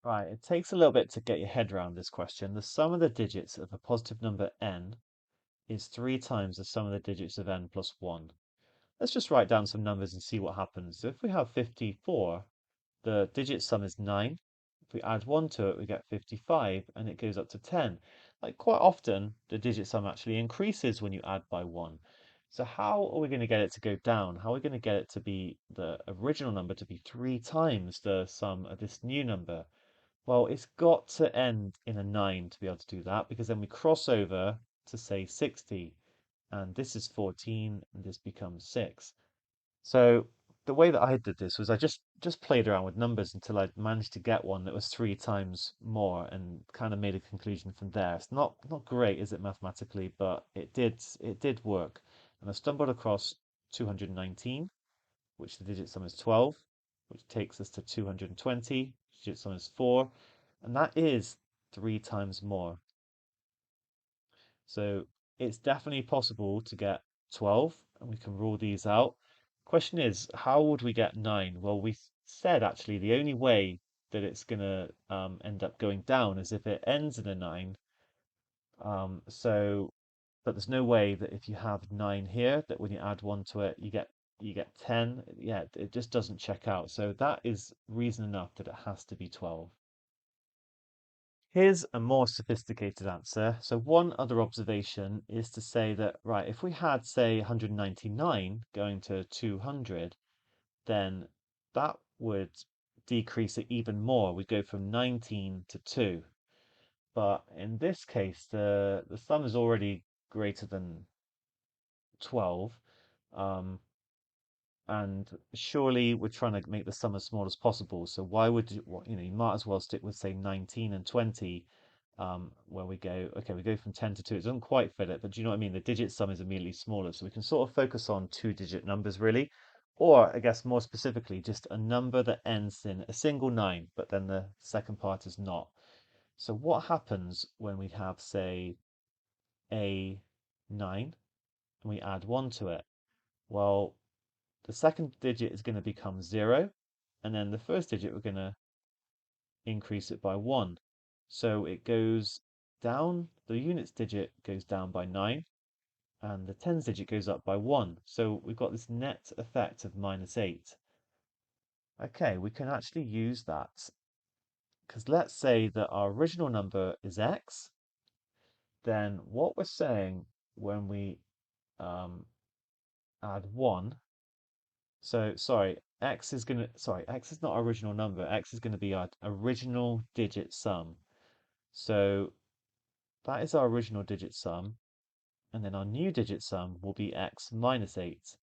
Right, it takes a little bit to get your head around this question. The sum of the digits of a positive number n is 3 times the sum of the digits of n plus 1. Let's just write down some numbers and see what happens. So if we have 54, the digit sum is 9. If we add 1 to it, we get 55, and it goes up to 10. Like quite often, the digit sum actually increases when you add by 1. So how are we going to get it to go down? How are we going to get it to be the original number to be 3 times the sum of this new number? Well, it's got to end in a 9 to be able to do that, because then we cross over to say 60, and this is 14, and this becomes 6. So the way that I did this was I just played around with numbers until I managed to get one that was 3 times more, and kind of made a conclusion from there. It's not great, is it, mathematically, but it did work. And I stumbled across 219, which the digit sum is 12, which takes us to 220, digit sum is 4, and that is 3 times more. So it's definitely possible to get 12, and we can rule these out. Question is, how would we get 9? Well, we said actually the only way that it's going to end up going down is if it ends in a 9. But there's no way that if you have 9 here, that when you add 1 to it, you get 10. Yeah, it just doesn't check out. So that is reason enough that it has to be 12. Here's a more sophisticated answer. So one other observation is to say that, right, if we had, say, 199 going to 200, then that would decrease it even more. We'd go from 19 to 2. But in this case, the sum is already greater than 12. Um, and surely we're trying to make the sum as small as possible. So why would you might as well stick with, say, 19 and 20, where we go, okay, we go from 10 to 2. It doesn't quite fit it, but do you know what I mean? The digit sum is immediately smaller. So we can sort of focus on two-digit numbers, really. Or, I guess more specifically, just a number that ends in a single 9, but then the second part is not. So what happens when we have, say, a 9 and we add 1 to it? Well, the second digit is going to become 0, and then the first digit we're going to increase it by 1. So it goes down, the units digit goes down by 9, and the tens digit goes up by 1. So we've got this net effect of -8. Okay, we can actually use that, because let's say that our original number is x, then what we're saying when we um, add 1, so sorry, x is not our original number. X is going to be our original digit sum. So that is our original digit sum. And then our new digit sum will be x minus 8.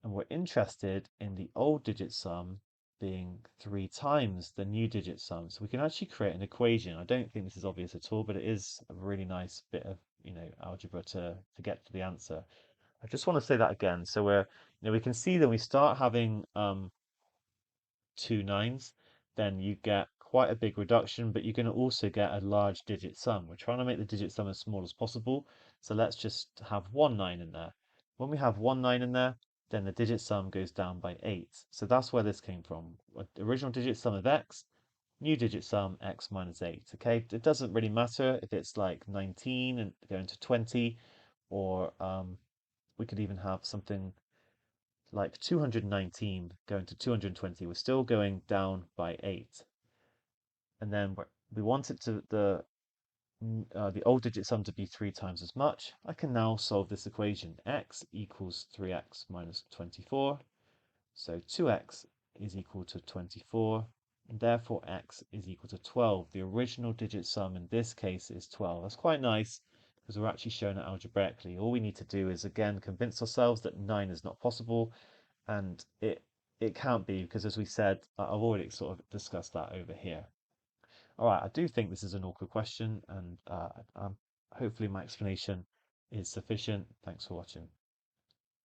And we're interested in the old digit sum being 3 times the new digit sum. So we can actually create an equation. I don't think this is obvious at all, but it is a really nice bit of, algebra to get to the answer. I just want to say that again. So we can see that we start having two nines, then you get quite a big reduction, but you're going to also get a large digit sum. We're trying to make the digit sum as small as possible. So let's just have one 9 in there. When we have one 9 in there, then the digit sum goes down by 8. So that's where this came from. Original digit sum of x, new digit sum x minus 8. Okay, it doesn't really matter if it's like 19 and going to 20, or we could even have something like 219 going to 220. We're still going down by 8. And then we want it to the old digit sum to be 3 times as much. I can now solve this equation. X equals 3x minus 24. So 2x is equal to 24. And therefore x is equal to 12. The original digit sum in this case is 12. That's quite nice, because we're actually showing it algebraically. All we need to do is, again, convince ourselves that 9 is not possible, and it can't be, because, as we said, I've already sort of discussed that over here. All right, I do think this is an awkward question, and hopefully my explanation is sufficient. Thanks for watching.